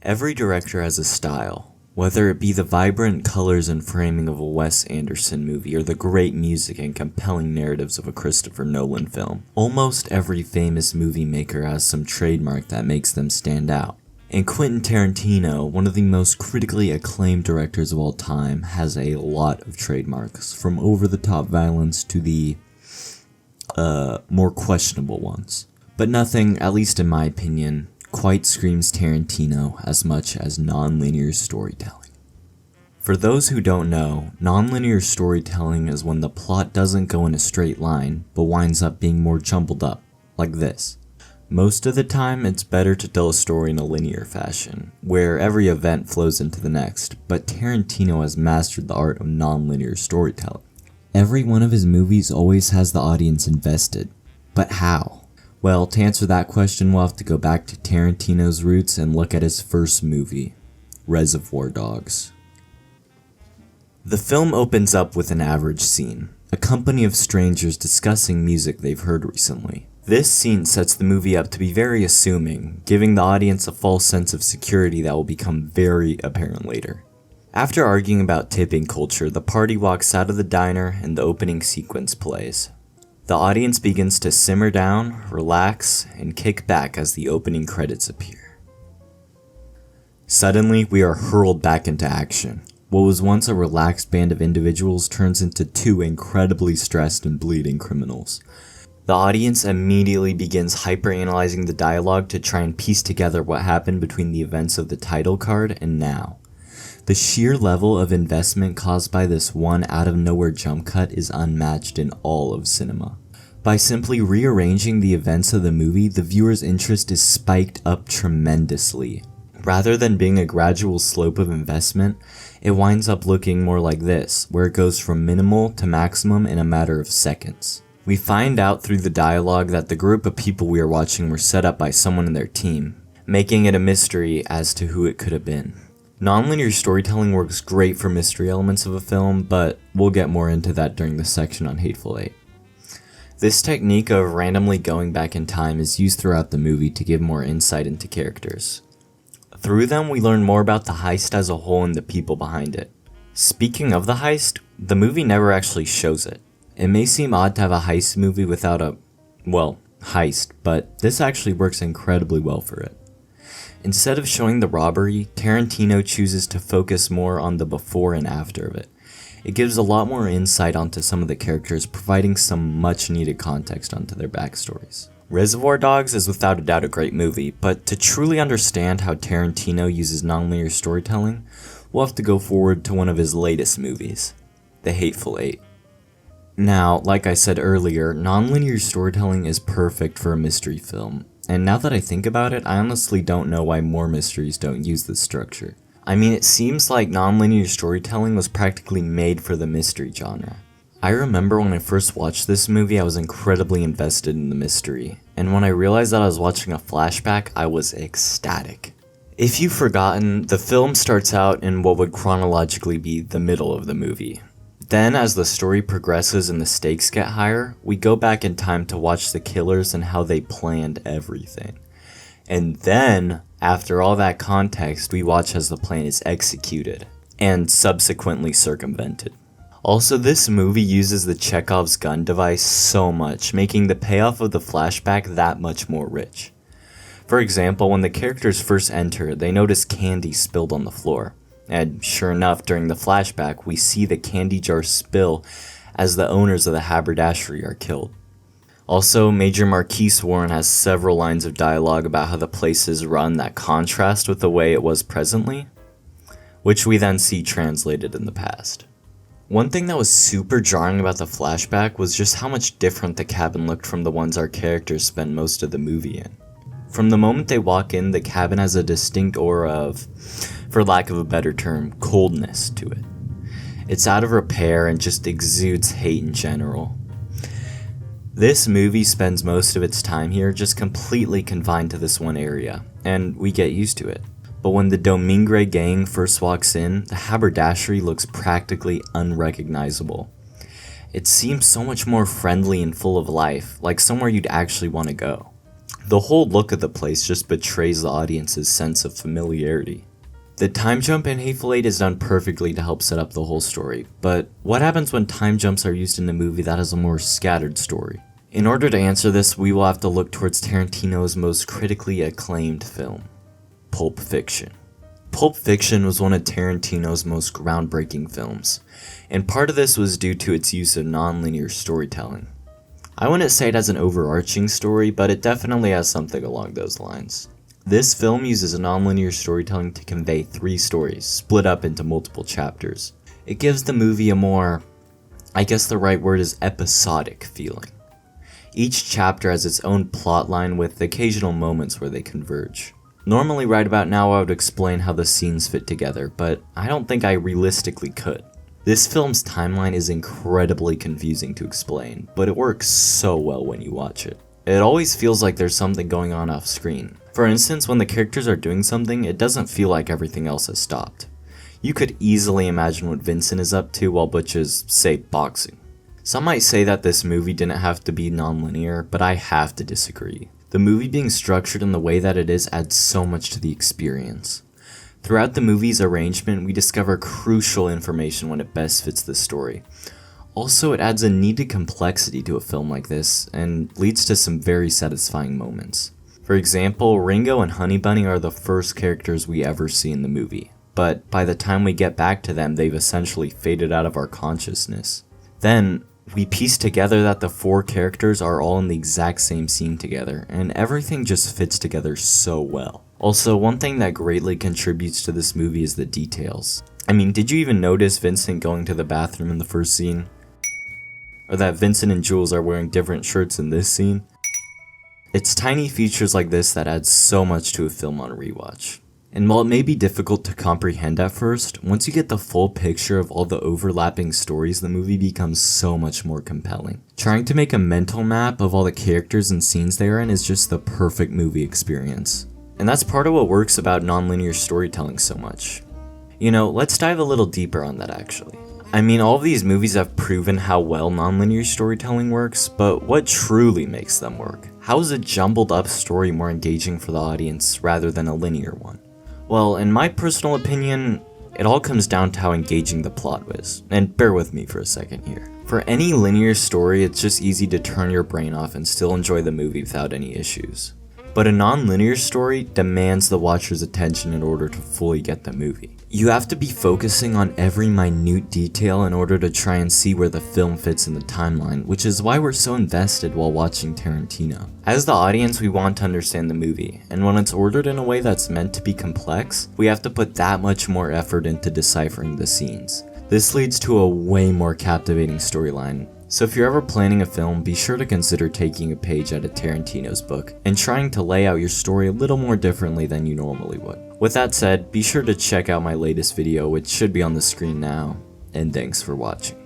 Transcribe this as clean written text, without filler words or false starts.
Every director has a style, whether it be the vibrant colors and framing of a Wes Anderson movie or the great music and compelling narratives of a Christopher Nolan film. Almost every famous movie maker has some trademark that makes them stand out. And Quentin Tarantino, one of the most critically acclaimed directors of all time, has a lot of trademarks, from over-the-top violence to the more questionable ones. But nothing, at least in my opinion, quite screams Tarantino as much as nonlinear storytelling. For those who don't know, nonlinear storytelling is when the plot doesn't go in a straight line, but winds up being more jumbled up, like this. Most of the time, it's better to tell a story in a linear fashion, where every event flows into the next, but Tarantino has mastered the art of nonlinear storytelling. Every one of his movies always has the audience invested, but how? Well, to answer that question, we'll have to go back to Tarantino's roots and look at his first movie, Reservoir Dogs. The film opens up with an average scene, a company of strangers discussing music they've heard recently. This scene sets the movie up to be very assuming, giving the audience a false sense of security that will become very apparent later. After arguing about tipping culture, the party walks out of the diner and the opening sequence plays. The audience begins to simmer down, relax, and kick back as the opening credits appear. Suddenly, we are hurled back into action. What was once a relaxed band of individuals turns into two incredibly stressed and bleeding criminals. The audience immediately begins hyper-analyzing the dialogue to try and piece together what happened between the events of the title card and now. The sheer level of investment caused by this one out-of-nowhere jump cut is unmatched in all of cinema. By simply rearranging the events of the movie, the viewer's interest is spiked up tremendously. Rather than being a gradual slope of investment, it winds up looking more like this, where it goes from minimal to maximum in a matter of seconds. We find out through the dialogue that the group of people we are watching were set up by someone in their team, making it a mystery as to who it could have been. Nonlinear storytelling works great for mystery elements of a film, but we'll get more into that during the section on Hateful Eight. This technique of randomly going back in time is used throughout the movie to give more insight into characters. Through them, we learn more about the heist as a whole and the people behind it. Speaking of the heist, the movie never actually shows it. It may seem odd to have a heist movie without heist, but this actually works incredibly well for it. Instead of showing the robbery, Tarantino chooses to focus more on the before and after of it. It gives a lot more insight onto some of the characters, providing some much needed context onto their backstories. Reservoir Dogs is without a doubt a great movie, but to truly understand how Tarantino uses nonlinear storytelling, we'll have to go forward to one of his latest movies, The Hateful Eight. Now, like I said earlier, nonlinear storytelling is perfect for a mystery film. And now that I think about it, I honestly don't know why more mysteries don't use this structure. I mean, it seems like nonlinear storytelling was practically made for the mystery genre. I remember when I first watched this movie, I was incredibly invested in the mystery, and when I realized that I was watching a flashback, I was ecstatic. If you've forgotten, the film starts out in what would chronologically be the middle of the movie. Then, as the story progresses and the stakes get higher, we go back in time to watch the killers and how they planned everything. And then, after all that context, we watch as the plan is executed, and subsequently circumvented. Also, this movie uses the Chekhov's gun device so much, making the payoff of the flashback that much more rich. For example, when the characters first enter, they notice candy spilled on the floor. And sure enough, during the flashback, we see the candy jar spill as the owners of the haberdashery are killed. Also, Major Marquise Warren has several lines of dialogue about how the place is run that contrast with the way it was presently, which we then see translated in the past. One thing that was super jarring about the flashback was just how much different the cabin looked from the ones our characters spend most of the movie in. From the moment they walk in, the cabin has a distinct aura of, for lack of a better term, coldness to it. It's out of repair and just exudes hate in general. This movie spends most of its time here just completely confined to this one area, and we get used to it. But when the Domingre gang first walks in, the haberdashery looks practically unrecognizable. It seems so much more friendly and full of life, like somewhere you'd actually want to go. The whole look of the place just betrays the audience's sense of familiarity. The time jump in Hateful Eight is done perfectly to help set up the whole story, but what happens when time jumps are used in a movie that has a more scattered story? In order to answer this, we will have to look towards Tarantino's most critically acclaimed film, Pulp Fiction. Pulp Fiction was one of Tarantino's most groundbreaking films, and part of this was due to its use of nonlinear storytelling. I wouldn't say it has an overarching story, but it definitely has something along those lines. This film uses nonlinear storytelling to convey 3 stories, split up into multiple chapters. It gives the movie a more, I guess the right word is episodic feeling. Each chapter has its own plotline with occasional moments where they converge. Normally right about now I would explain how the scenes fit together, but I don't think I realistically could. This film's timeline is incredibly confusing to explain, but it works so well when you watch it. It always feels like there's something going on off screen. For instance, when the characters are doing something, it doesn't feel like everything else has stopped. You could easily imagine what Vincent is up to while Butch is, say, boxing. Some might say that this movie didn't have to be non-linear, but I have to disagree. The movie being structured in the way that it is adds so much to the experience. Throughout the movie's arrangement, we discover crucial information when it best fits the story. Also, it adds a needed complexity to a film like this, and leads to some very satisfying moments. For example, Ringo and Honey Bunny are the first characters we ever see in the movie, but by the time we get back to them, they've essentially faded out of our consciousness. Then, we piece together that the 4 characters are all in the exact same scene together, and everything just fits together so well. Also, one thing that greatly contributes to this movie is the details. I mean, did you even notice Vincent going to the bathroom in the first scene? Or that Vincent and Jules are wearing different shirts in this scene? It's tiny features like this that add so much to a film on rewatch. And while it may be difficult to comprehend at first, once you get the full picture of all the overlapping stories, the movie becomes so much more compelling. Trying to make a mental map of all the characters and scenes they are in is just the perfect movie experience. And that's part of what works about nonlinear storytelling so much. You know, let's dive a little deeper on that actually. I mean, all of these movies have proven how well nonlinear storytelling works, but what truly makes them work? How is a jumbled up story more engaging for the audience rather than a linear one? Well, in my personal opinion, it all comes down to how engaging the plot was, and bear with me for a second here. For any linear story, it's just easy to turn your brain off and still enjoy the movie without any issues. But a non-linear story demands the watcher's attention in order to fully get the movie. You have to be focusing on every minute detail in order to try and see where the film fits in the timeline, which is why we're so invested while watching Tarantino. As the audience, we want to understand the movie, and when it's ordered in a way that's meant to be complex, we have to put that much more effort into deciphering the scenes. This leads to a way more captivating storyline. So if you're ever planning a film, be sure to consider taking a page out of Tarantino's book and trying to lay out your story a little more differently than you normally would. With that said, be sure to check out my latest video, which should be on the screen now, and thanks for watching.